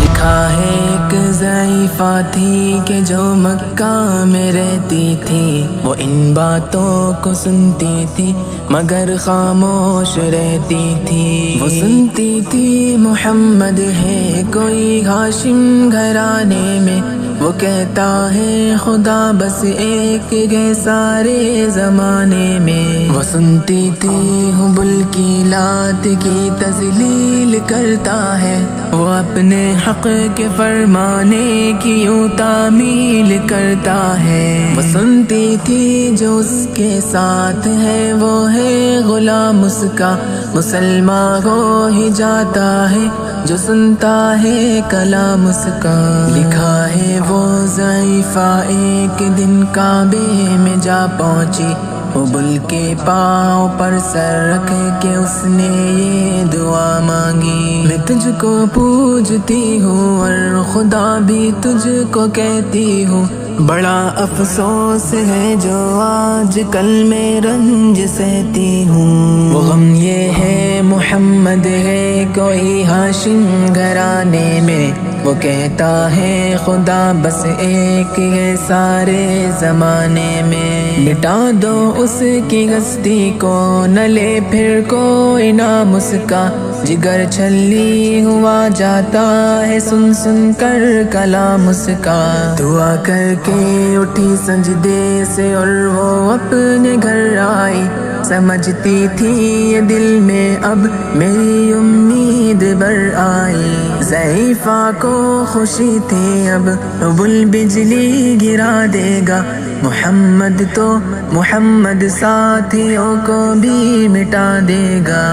لکھا ہے ایک ضعیفہ تھی کہ جو مکہ میں رہتی تھی، وہ ان باتوں کو سنتی تھی مگر خاموش رہتی تھی۔ وہ سنتی تھی محمد ہے کوئی ہاشم گھرانے میں، وہ کہتا ہے خدا بس ایک ہے سارے زمانے میں۔ وہ سنتی تھی حبل کی لات کی تذلیل کرتا ہے، وہ اپنے حق کے فرمانے کی یوں تعمیل کرتا ہے۔ وہ سنتی تھی جو اس کے ساتھ ہے وہ ہے غلام اس کا، مسلمان ہو ہی جاتا ہے جو سنتا ہے کلام اس کا۔ لکھا ہے وہ ضعیفہ ایک دن کعبے میں جا پہنچی، حبل کے پاؤں پر سر رکھ کے اس نے یہ دعا مانگی، میں تجھ کو پوجتی ہوں اور خدا بھی تجھ کو کہتی ہوں، بڑا افسوس ہے جو آج کل میں رنج سہتی ہوں۔ وہ غم یہ ہے محمد ہے کوئی ہاشم گھرانے میں، وہ کہتا ہے خدا بس ایک ہے سارے زمانے میں۔ مٹا دو اس کی ہستی کو نہ لے پھر کوئی نام اس کا، جگر چھلی ہوا جاتا ہے سن سن کر کلام اس کا۔ دعا کر کے اٹھی سجدے سے اور وہ اپنے گھر آئی، سمجھتی تھی یہ دل میں اب میری امید بر آئی۔ ضعیفہ کو خوشی تھی اب حبل بجلی گرا دے گا، محمد تو محمد ساتھیوں کو بھی مٹا دے گا۔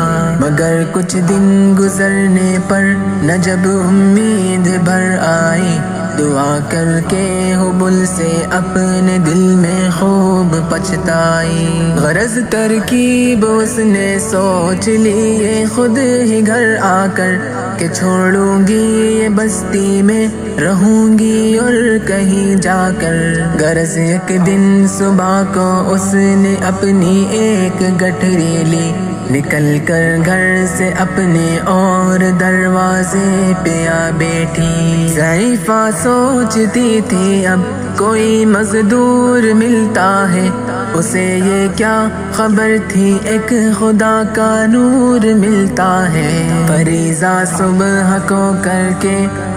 مگر کچھ دن گزرنے پر نہ جب امید بھر آئی، دعا کر کے حبل سے اپنے دل میں خوب پچھتائی۔ غرض ترکیب اس نے سوچ لی یہ خود ہی گھر آ کر، کہ چھوڑوں گی یہ بستی میں رہوں گی اور کہیں جا کر۔ غرض ایک دن صبح کو اس نے اپنی ایک گٹھری لی، نکل کر گھر سے اپنے اور دروازے پہ آ بیٹھی۔ ضعیفہ سوچتی تھی اب کوئی مزدور ملتا ہے، اسے یہ کیا خبر تھی ایک خدا کا نور ملتا ہے۔ فریضہ صبح کو کر کے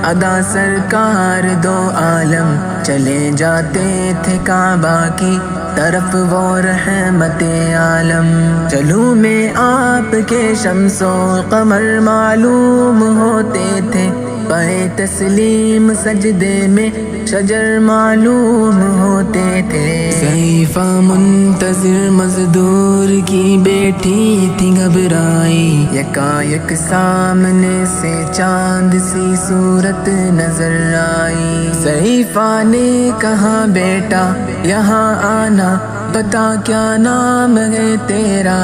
ادا سرکار دو عالم چلے جاتے تھے کعبہ کی طرف وہ رحمت عالم۔ چلوں میں آپ کے شمس و قمر معلوم ہوتے تھے، پائے تسلیم سجدے میں شجر معلوم ہوتے تھے۔ ضعیفہ منتظر مزدور کی بیٹھی تھی گھبرائی، یکایک سامنے سے چاند سی صورت نظر آئی۔ ضعیفہ نے کہا بیٹا یہاں آنا، بتا کیا نام ہے تیرا؟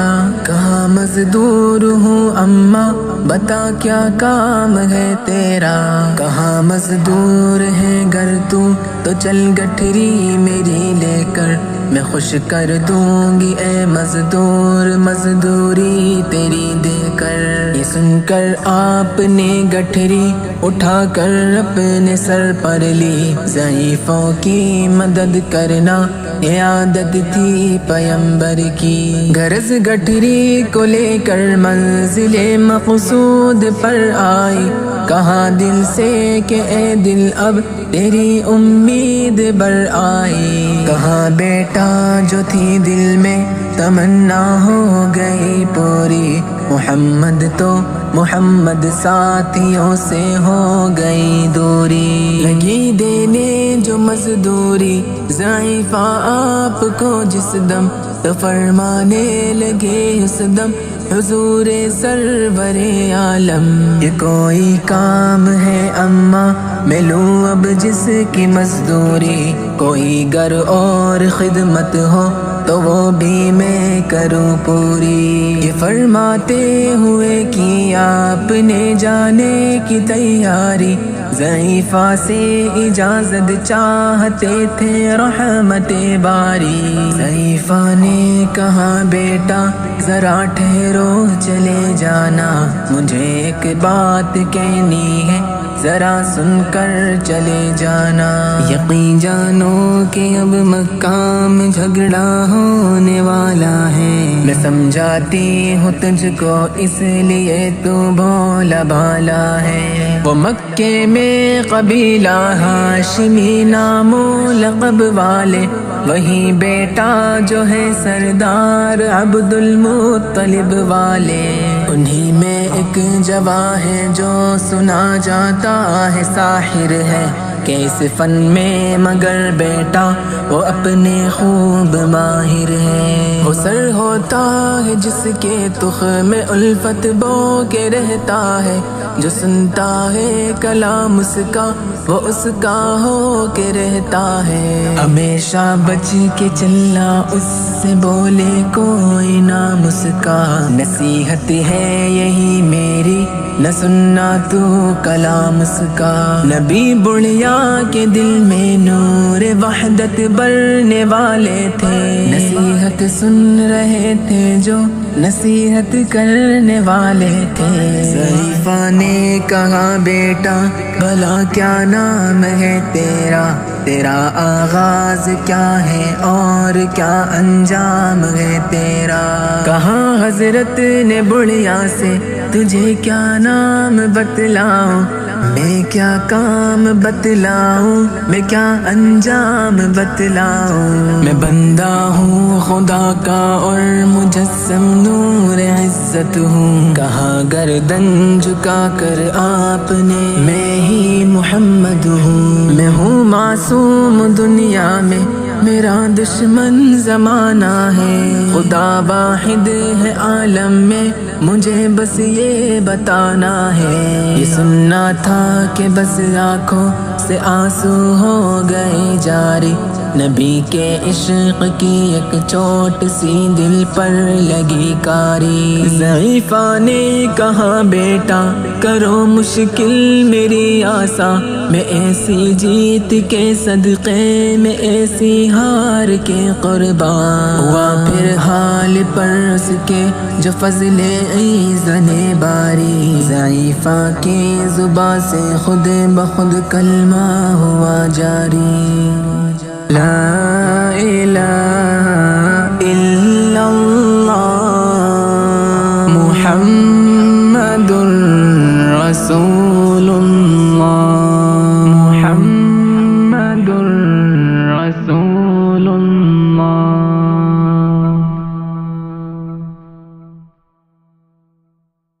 کہا مزدور ہوں اماں، بتا کیا کام ہے تیرا؟ کہا مزدور ہے گر تو چل گٹھری میری لے کر، میں خوش کر دوں گی اے مزدور مزدوری تیری دے کر۔ یہ سن کر آپ نے گٹھری اٹھا کر اپنے سر پر لی، ضعیفوں کی مدد کرنا یہ عادت تھی پیمبر کی۔ غرض گٹھری کو لے کر منزل مقصود پر آئی، کہا دل سے کہ اے دل اب تیری امید بر آئی۔ کہا بیٹا جو تھی دل میں تمنا ہو گئی پوری، محمد تو محمد ساتھیوں سے ہو گئی دوری۔ لگی دینے جو مزدوری ضعیفہ آپ کو جس دم، تو فرمانے لگے اس دم حضور سرور عالم۔ یہ کوئی کام ہے اماں میں لوں اب جس کی مزدوری، کوئی گر اور خدمت ہو تو وہ بھی میں کروں پوری۔ یہ فرماتے ہوئے کی آپ نے جانے کی تیاری، ضعیفہ سے اجازت چاہتے تھے رحمت باری، ضعیفہ نے کہا بیٹا ذرا ٹھہرو چلے جانا، مجھے ایک بات کہنی ہے ذرا سن کر چلے جانا، یقین جانو کہ اب مکہ میں جھگڑا ہونے والا ہے، میں سمجھاتی ہوں تجھ کو اس لیے تو بھولا بھالا ہے، وہ مکے میں قبیلہ ہاشمی نام و لقب والے، وہی بیٹا جو ہے سردار عبد المطلب والے، انہی میں ایک جواں ہے جو سنا جاتا ہے ساحر ہے، کہ اس فن میں مگر بیٹا وہ اپنے خوب ماہر ہے، وہ سر ہوتا ہے جس کے تخم میں الفت بو کے رہتا ہے، جو سنتا ہے کلام اس کا وہ اس کا ہو کے رہتا ہے، ہمیشہ بچ کے چلنا اس سے بولے کوئی نام اس کا، نصیحت ہے یہی میری نہ سننا تو کلام اس کا، نبی بڑھیا کے دل میں نور وحدت بھرنے والے تھے، نصیحت سن رہے تھے جو نصیحت کرنے والے تھے، ضعیفہ نے کہا بیٹا بھلا کیا نام ہے تیرا، تیرا آغاز کیا ہے اور کیا انجام ہے تیرا، کہا حضرت نے بڑھیا سے تجھے کیا نام بتلاؤں، میں کیا کام بتلاؤں، میں کیا انجام بتلاؤں، میں بندہ ہوں خدا کا اور مجسم نور عزت ہوں، کہا گردن جھکا کر آپ نے میں ہی محمد ہوں، میں ہوں معصوم دنیا میں میرا دشمن زمانہ ہے، خدا واحد ہے عالم میں مجھے بس یہ بتانا ہے، یہ سننا تھا کہ بس آنکھوں سے آنسو ہو گئے جاری، نبی کے عشق کی ایک چوٹ سی دل پر لگی کاری، ضعیفہ نے کہا بیٹا کرو مشکل میری آسا، میں ایسی جیت کے صدقے میں ایسی ہار کے قربان ہوا، پھر حال پر اس کے جو فضل ایزن باری، ضعیفہ کی زبان سے خود بخود کلمہ ہوا جاری، لا الہ